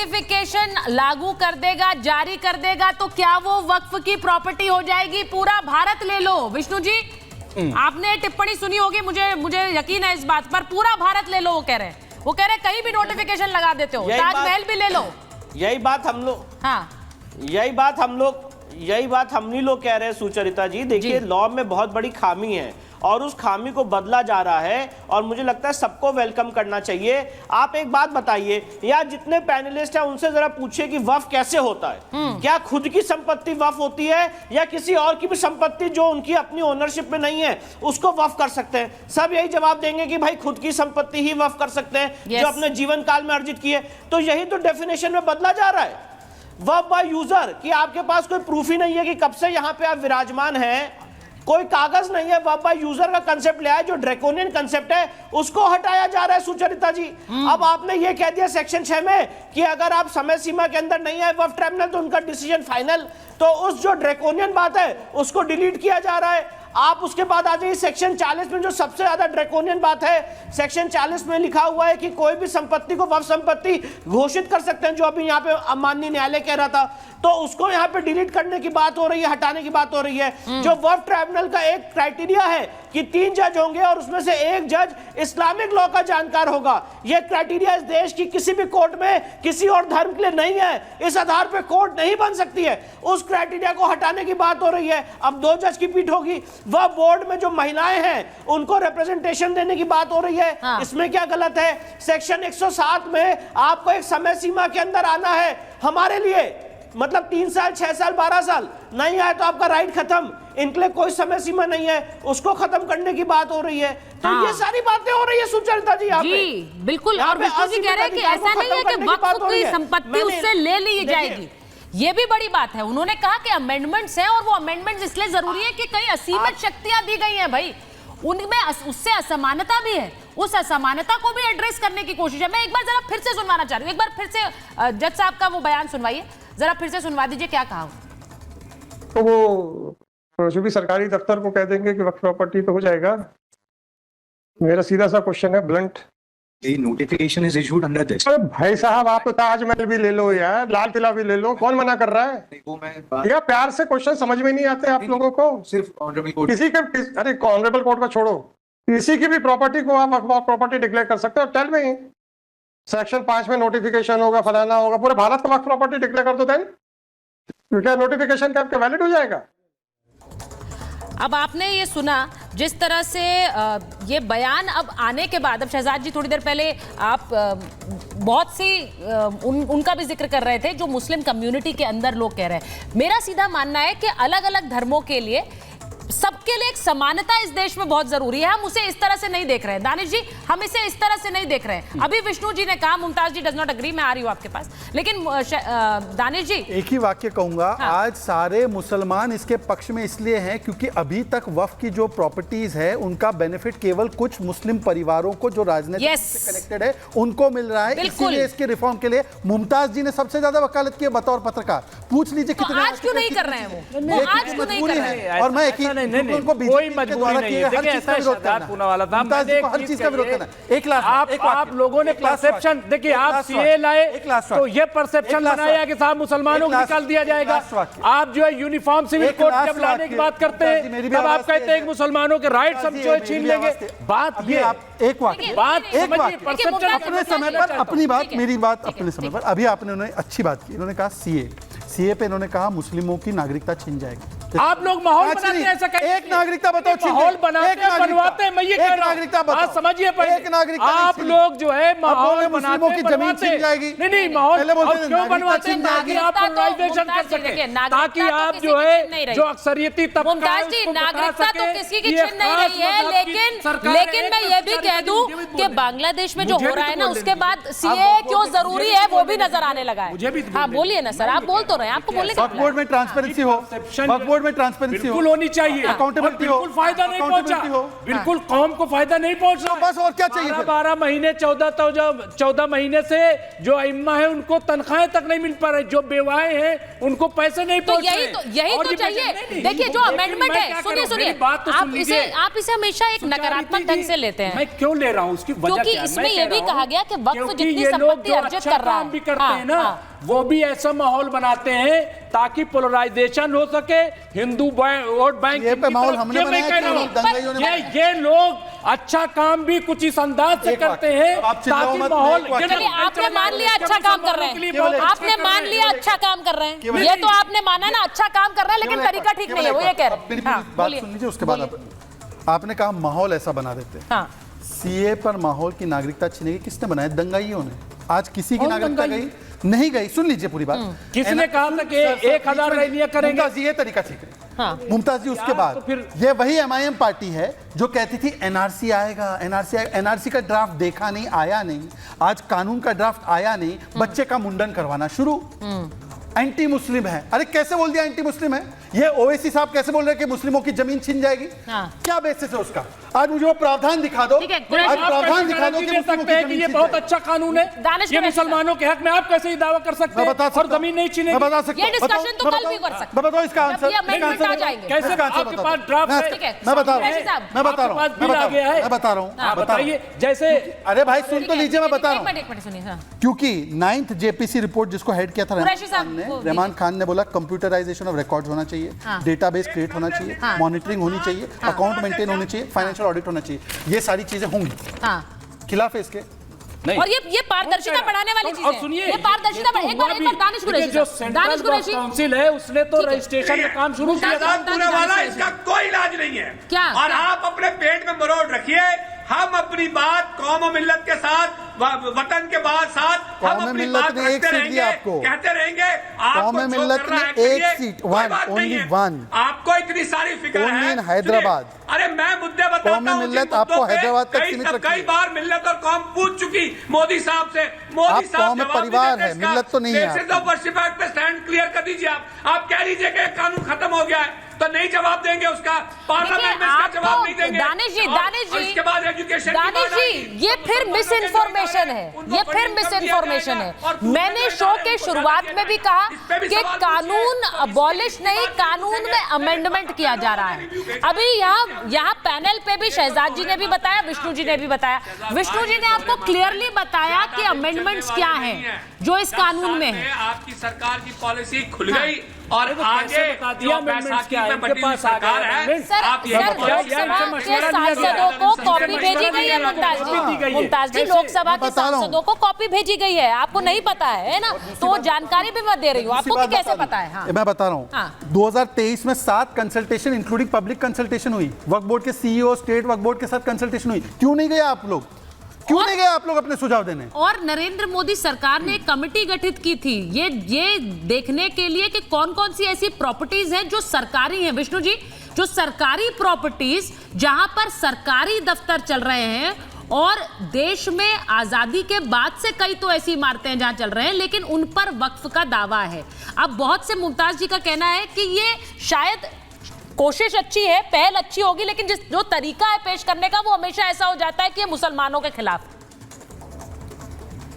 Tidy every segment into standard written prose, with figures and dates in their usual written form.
Notification लागू कर देगा, जारी कर देगा, तो क्या वो वक्फ की प्रॉपर्टी हो जाएगी? पूरा भारत ले लो। विष्णु जी, आपने टिप्पणी सुनी होगी, मुझे यकीन है इस बात पर। पूरा भारत ले लो, वो कह रहे हैं। वो कह रहे हैं कहीं भी नोटिफिकेशन लगा देते हो, ताजमहल भी ले लो। यही बात हम लोग हम ही लोग कह रहे हैं सुचरिता जी। देखिए, लॉ में बहुत बड़ी खामी है और उस खामी को बदला जा रहा है और मुझे लगता है सबको वेलकम करना चाहिए। आप एक बात बताइए, या जितने पैनलिस्ट हैं उनसे जरा पूछिए कि वक्फ कैसे होता है। क्या खुद की संपत्ति वक्फ होती है या किसी और की भी संपत्ति जो उनकी अपनी ओनरशिप में नहीं है उसको वक्फ कर सकते हैं? सब यही जवाब देंगे कि भाई खुद की संपत्ति ही वक्फ कर सकते हैं जो अपने जीवन काल में अर्जित की है। तो यही तो डेफिनेशन में बदला जा रहा है। वक्फ बाय यूजर कि आपके पास कोई प्रूफ ही नहीं है कि कब से यहां पे आप विराजमान हैं, कोई कागज नहीं है। वक्फ बाय यूजर का कंसेप्ट लिया है, जो ड्रैकोनियन कंसेप्ट है उसको हटाया जा रहा है सुचरिता जी। अब आपने ये कह दिया सेक्शन 6 में कि अगर आप समय सीमा के अंदर नहीं है वक्फ ट्राइब्यूनल तो उनका डिसीजन फाइनल। तो उस जो ड्रैकोनियन बात है उसको डिलीट किया जा रहा है। आप उसके बाद आ जाइए सेक्शन 40 में, जो सबसे ज्यादा ड्रैकोनियन बात है। सेक्शन 40 में लिखा हुआ है कि कोई भी संपत्ति को वक्फ संपत्ति घोषित कर सकते हैं, जो अभी यहाँ पे माननीय न्यायालय कह रहा था। तो उसको यहाँ पे डिलीट करने की बात हो रही है, हटाने की बात हो रही है। जो वक्फ ट्राइब्यूनल का एक क्राइटेरिया है कि 3 जज होंगे और उसमें से एक जज इस्लामिक लॉ का जानकार होगा। यह क्राइटेरिया इस देश की किसी भी कोर्ट में किसी और धर्म के लिए नहीं है। इस आधार पर कोर्ट नहीं बन सकती है। उस क्राइटेरिया को हटाने की बात हो रही है। अब 2 जज की पीठ होगी। वह बोर्ड में जो महिलाएं हैं उनको रिप्रेजेंटेशन देने की बात हो रही है। इसमें क्या गलत है? सेक्शन 107 में आपको एक समय सीमा के अंदर आना है। हमारे लिए मतलब 3 साल, 6 साल, 12 साल नहीं आए तो आपका राइट खत्म। इनके लिए कोई समय सीमा नहीं है, उसको खत्म करने की बात हो रही है। तो ये सारी बातें हो रही है सुचरिता जी यहाँ पे। बिल्कुल। और विष्णु जी कह रहे हैं कि ऐसा नहीं है कि वक्फ की संपत्ति उससे ले ली जाएगी। ये भी बड़ी बात है। उन्होंने कहा कि अमेंडमेंट्स हैं और वो अमेंडमेंट्स इसलिए जरूरी है कि कई असीमित शक्तियां दी गई हैं भाई, उनमें उससे असमानता भी है। उस असमानता को भी एड्रेस करने की कोशिश है। मैं एक बार जरा फिर से सुनवाना चाह रही हूँ। एक बार फिर से जज साहब का वो बयान सुनवाइए, जरा फिर से सुनवा दीजिए क्या कहा। तो वो जो भी सरकारी दफ्तर को कह देंगे कि वक्फ प्रॉपर्टी तो हो जाएगा। मेरा सीधा सा क्वेश्चन है, blunt, notification is issued under this. अरे भाई साहब, आप तो ताजमहल भी ले लो यार, लाल किला भी ले लो, कौन मना कर रहा है? वो मैं या प्यार से क्वेश्चन समझ में नहीं आते आप लोगों को? सिर्फ ऑनरेबल कोर्ट, किसी के अरे ऑनरेबल कोर्ट का छोड़ो, किसी की भी प्रॉपर्टी को आप वक्फ प्रॉपर्टी डिक्लेयर कर सकते हो। टेल मी, सेक्शन 5 में नोटिफिकेशन होगा, फलाना होगा, पूरे भारत का वक्फ प्रॉपर्टी डिक्लेयर कर दो, देन क्या नोटिफिकेशन का वैलिड हो जाएगा? अब आपने ये सुना जिस तरह से ये बयान अब आने के बाद, अब शहजाद जी थोड़ी देर पहले आप बहुत सी उनका भी जिक्र कर रहे थे जो मुस्लिम कम्युनिटी के अंदर लोग कह रहे हैं। मेरा सीधा मानना है कि अलग अलग धर्मों के लिए, सबके लिए एक समानता इस देश में बहुत जरूरी है। हम उसे इस तरह से नहीं देख रहे हैं। दानिश जी, हम इसे इस तरह से नहीं देख रहे हैं। अभी विष्णु जी ने कहा, मुमताज जी डज नॉट एग्री, मैं आ रही हूं आपके पास, लेकिन दानिश जी एक ही वाक्य कहूंगा। आज सारे मुसलमान इसके पक्ष में इसलिए हैं क्योंकि अभी तक वक्फ की जो प्रॉपर्टीज है उनका बेनिफिट केवल कुछ मुस्लिम परिवारों को जो राजनीति से कनेक्टेड है उनको मिल रहा है। इसीलिए इसके रिफॉर्म के लिए मुमताज जी ने सबसे ज्यादा वकालत की बतौर पत्रकार। पूछ लीजिए कितने आज क्यों नहीं कर रहे हैं वो आज क्यों नहीं कर रहे हैं? और मैं कोई मजबूरी नहीं है। देखिए, ऐसा शहजाद पूनावाला था, हर चीज का विरोध करना। एक लास्ट आप लोगों ने परसेप्शन, देखिए आप सीए लाए तो ये परसेप्शन बनाया कि साहब मुसलमानों को निकाल दिया जाएगा। आप जो है यूनिफॉर्म सिविल कोड जब लाने की बात करते हैं तब आप कहते हैं कि मुसलमानों के राइट्स हम जो छीन लेंगे। बात ये एक वाक्य, परसेप्शन अपने समय पर, अपनी बात, मेरी बात अपने समय पर। अभी आपने उन्होंने अच्छी बात की, इन्होंने कहा सीए पे इन्होंने कहा मुस्लिमों की नागरिकता छीन जाएगी। आप लोग माहौल बनाते हैं ऐसा कहते हैं। एक नागरिकता बताओ, माहौल बनाते हैं, बनवाते हैं। मैं ये कह रहा हूं, बात समझिए पहले। एक नागरिकता आप लोग जो है माहौल मुस्लिमों की जमीन छीन जाएगी। नहीं माहौल क्यों बनवाते हैं? ताकि आप पोलराइजेशन कर सके, ताकि आप जो है जो अक्सरियती तबका है नागरिकता तो किसी की छीन नहीं रही है। लेकिन मैं ये भी कह दूं कि बांग्लादेश में जो हो रहा है ना, उसके बाद सीए क्यों जरूरी है वो भी नजर आने लगा है। हाँ बोलिए ना सर, आप बोल तो रहे हैं, आपको बोलने का वक्फ बोर्ड में ट्रांसपेरेंसी हो, वक्फ बोर्ड बोर्ड में ट्रांसपेरेंसी बिल्कुल होनी चाहिए, अकाउंटेबिलिटी हो, बिल्कुल फायदा नहीं पहुंचा, बिल्कुल कौम को फायदा नहीं पहुंचा। बस और क्या चाहिए? 12 महीने 14 महीने से जो इम्मा है उनको तनख्वाहें तक नहीं मिल पा रही, जो बेवाएं हैं उनको पैसे नहीं पहुंच रहे। यही तो चाहिए। देखिए जो अमेंडमेंट है, सुनिए आप इसे हमेशा एक नकारात्मक ढंग से लेते हैं। मैं क्यों ले रहा हूँ, उसकी वजह क्योंकि क्या है? इसमें ये भी कहा गया कि वक्फ जितनी ये लोग संपत्ति जो अर्जित अच्छा कर रहा काम भी है, करते हैं ना, वो भी ऐसा माहौल बनाते हैं ताकि पोलराइजेशन हो सके, हिंदू वोट बैंक ये पे माहौल हमने बनाया। ये लोग अच्छा काम भी कुछ इस अंदाज से करते हैं ताकि माहौल। आपने मान लिया अच्छा काम कर रहे हैं, आपने मान लिया अच्छा काम कर रहे हैं, ये तो आपने माना ना अच्छा काम कर रहा है, लेकिन तरीका ठीक नहीं है, वो ये कह रहे हैं। बात सुन लीजिए, उसके बाद आपने कहा माहौल ऐसा बना देते हैं। हाँ। सीए पर माहौल की नागरिकता छीनेगी, किसने बनाया? दंगाइयों ने। आज किसी की नागरिकता गई नहीं गई, सुन लीजिए पूरी बात। किसने कहा था कि 1000 रैलियां करेंगे? मुमताज जी, ये तरीका ठीक है। हाँ। मुमताज जी, उसके बाद तो फिर ये वही एमआईएम पार्टी है जो कहती थी एनआरसी आएगा, एनआरसी का ड्राफ्ट देखा नहीं, आया नहीं। आज कानून का ड्राफ्ट आया नहीं, बच्चे का मुंडन करवाना शुरू। एंटी मुस्लिम है। अरे कैसे बोल दिया एंटी मुस्लिम है? ये ओवैसी साहब कैसे बोल रहे हैं कि मुस्लिमों की जमीन छीन जाएगी? हाँ। क्या बेसिस है उसका? आज मुझे वो प्रावधान दिखा दो, आज प्रावधान दिखा दो कि मुस्लिमों की कि जमीन ये छीन बहुत जाएगी। अच्छा कानून है, ये मुसलमानों के हक में आप कैसे दावा कर सकते मैं हैं बता और सकता जमीन नहीं हूं, छीनेगी? मैं बता सकता ये हूं। डिस्कशन तो कल भी कर सकते हैं। मैं बताओ इसका जब आंसर। ये amendment आ जाएंगे। कैसे आपके पास ड्राफ्ट है? ठीक है, मैं बता रहा कुरैशी साहब, हूं, मैं बता रहा आपके पास बिल आ गया है? हूं, मैं बता रहा हूं। बताइए। जैसे अरे भाई सुन तो लीजिए, मैं बता रहा हूं। एक मिनट सुनिए। हाँ। क्योंकि 9th जेपीसी रिपोर्ट जिसको हेड किया था कुरैशी साहब, वो रहमान खान ने बोला कंप्यूटराइजेशन ऑफ रिकॉर्ड्स होना चाहिए, हाँ। डेटाबेस क्रिएट होना चाहिए, हाँ। मॉनिटरिंग होनी चाहिए, अकाउंट मेंटेन होने चाहिए, फाइनेंशियल ऑडिट होना चाहिए। ये सारी चीजें होंगी। हाँ। खिलाफ है इसके? नहीं। और ये पारदर्शिता बढ़ाने वाली चीज और है। सुनिए, ये पारदर्शिता तो एक बार दानिश कुरैशी जो साहब, दानिश सेंट्रल कुरैशी काउंसिल है उसने तो रजिस्ट्रेशन का काम शुरू किया था। पूरा वाला इसका कोई इलाज नहीं है। क्या? और आप अपने पेट में मरोड़ रखिए। हम अपनी बात कौम और मिल्लत के साथ, वतन के बाद साथ हम कौम अपनी मिल्लत बात ने एक रखते सीट रहेंगे, दी आपको। कहते रहेंगे। कौम आपको जो मिल्लत करना है ने करिए, एक सीट, कोई one, बात नहीं only है। one। आपको इतनी सारी फिक्र Only है। in हैदराबाद। सुनिए, अरे मैं मुद्दे बताता कौम हूं, मिल्लत जिन आपको मुद्दों पे हैदराबाद तक सीमित रखी कई है। बार मिल्लत और कौम पूछ चुकी मोदी साहब से। आप मोदी साहब कौम में जवाब परिवार नहीं देते है, इसका। मिल्लत तो नहीं है आप। बेसिस ऑफ वर्शिप एक्ट पे स्टैंड क्लियर कर दीजिए। आप कह लीजिए कि कानून खत्म हो गया है तो नहीं जवाब देंगे उसका, पार्लियामेंट में इसका जवाब नहीं देंगे। दानिश जी, और इसके बाद एजुकेशन दानिश जी, ये फिर मिस इन्फॉर्मेशन है, ये फिर मिस इन्फॉर्मेशन है। मैंने शो के शुरुआत में भी कहा कि कानून अबॉलिश नहीं, कानून में अमेंडमेंट किया जा रहा है। अभी यहाँ पैनल पे भी शहजाद जी ने भी बताया, विष्णु जी ने भी बताया। विष्णु जी ने आपको क्लियरली बताया कि अमेंडमेंट्स क्या हैं जो इस कानून में है। आपकी सरकार की पॉलिसी खुल गई और तो आगे कैसे बता दिया जो amendments क्या है? बैसाखी में इनके बनी पास आ सरकार गया है। amendments। सर, आप ये सर, बताइए। लोकसभा के मशवरा दिया गया। सांसदों को इनसे कॉपी मशवरा भेजी गई है। दिया गया। मुमताज कॉपी दी जी, गई है। मुमताज जी, कैसे? लोकसभा के बता रहा हूं। सांसदों को कॉपी भेजी गई है, आपको नहीं पता है ना? तो वो जानकारी भी मैं दे रही हूँ आपको कि कैसे पता है। हाँ। मैं बता रहा हूँ। हाँ। 2023 में 7 कंसल्टेशन इंक्लूडिंग पब्लिक कंसल्टेशन हुई। वक्फ बोर्ड के सीईओ, स्टेट वक्फ बोर्ड के साथ कंसल्टेशन हुई। क्यों नहीं गए आप लोग? क्यों नहीं गए आप लोग अपने सुझाव देने? और नरेंद्र मोदी सरकार ने एक कमेटी गठित की थी ये देखने के लिए कि कौन कौन सी ऐसी प्रॉपर्टीज हैं जो सरकारी हैं। विष्णु जी, जो सरकारी प्रॉपर्टीज जहां पर सरकारी दफ्तर चल रहे हैं और देश में आजादी के बाद से कई तो ऐसी इमारतें हैं जहां चल रहे हैं, लेकिन उन पर वक्फ का दावा है। अब बहुत से मुमताज जी का कहना है कि ये शायद कोशिश अच्छी है, पहल अच्छी होगी, लेकिन जो तरीका है पेश करने का वो हमेशा ऐसा हो जाता है कि ये मुसलमानों के खिलाफ।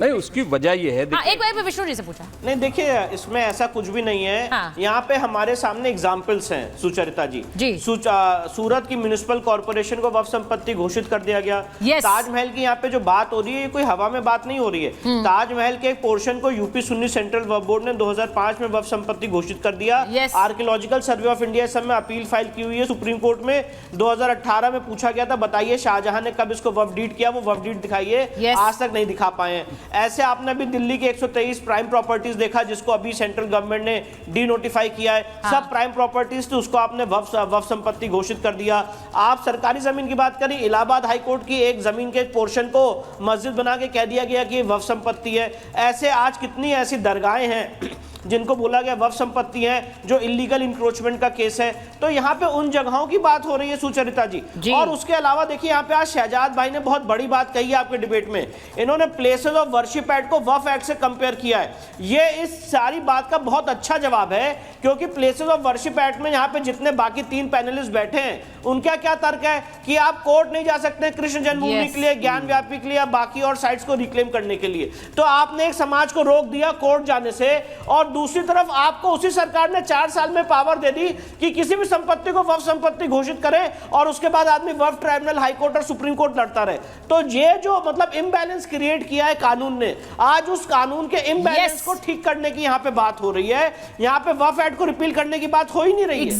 नहीं, उसकी वजह ये है। हाँ, एक बार विष्णु जी से पूछा। नहीं, देखिए इसमें ऐसा कुछ भी नहीं है। हाँ। यहाँ पे हमारे सामने एग्जाम्पल्स हैं सुचरिता जी। सूरत की म्युनिसिपल कॉर्पोरेशन को वक्फ संपत्ति घोषित कर दिया गया। ताजमहल की यहाँ पे जो बात हो रही है, ये कोई हवा में बात नहीं हो रही है। ताजमहल के एक पोर्शन को यूपी सुन्नी सेंट्रल वक्फ बोर्ड ने 2005 में वक्फ संपत्ति घोषित कर दिया। आर्कियोलॉजिकल सर्वे ऑफ इंडिया सब में अपील फाइल की हुई है सुप्रीम कोर्ट में। 2018 में पूछा गया था, बताइए शाहजहां ने कब इसको वक्फ डीड किया, वो वक्फ डीड दिखाइए। आज तक नहीं दिखा पाए। ऐसे आपने अभी दिल्ली के 123 प्राइम प्रॉपर्टीज देखा जिसको अभी सेंट्रल गवर्नमेंट ने डी नोटिफाई किया है। हाँ। सब प्राइम प्रॉपर्टीज थी, उसको आपने वक्फ संपत्ति घोषित कर दिया। आप सरकारी जमीन की बात करें, इलाहाबाद हाई कोर्ट की एक जमीन के पोर्शन को मस्जिद बना के कह दिया गया कि वक्फ संपत्ति है। ऐसे आज कितनी ऐसी दरगाहें हैं जिनको बोला गया वक्फ संपत्ति है, जो इलीगल इंक्रोचमेंट का केस है। तो यहाँ पे उन जगहों की बात हो रही है सुचरिता जी। और उसके अलावा देखिए यहाँ पे आज शहजाद भाई ने बहुत बड़ी बात कही है आपके डिबेट में। इन्होंने प्लेसेस ऑफ वर्शिप एक्ट को वक्फ एक्ट से कंपेयर किया है। ये इस सारी बात का बहुत अच्छा जवाब है, क्योंकि प्लेसेस ऑफ वर्शिप एक्ट में यहाँ पे जितने बाकी 3 पैनलिस्ट बैठे हैं उनका क्या तर्क है कि आप कोर्ट नहीं जा सकते कृष्ण जन्मभूमि के लिए, ज्ञान व्यापी के लिए या बाकी और साइट्स को रिक्लेम करने के लिए। तो आपने एक समाज को रोक दिया कोर्ट जाने से, और दूसरी तरफ आपको उसी सरकार ने 4 साल में पावर दे दी कि किसी भी संपत्ति को वक्फ संपत्ति घोषित करे और उसके बाद आदमी वक्फ ट्राइब्यूनल, हाई कोर्ट और सुप्रीम कोर्ट लड़ता रहे। तो ये जो मतलब इम्बैलेंस क्रिएट किया है कानून ने, आज उस कानून के इम्बैलेंस को ठीक करने की यहाँ पे बात हो रही है। यहाँ पे वक्फ एक्ट को रिपील करने की बात हो ही नहीं रही है।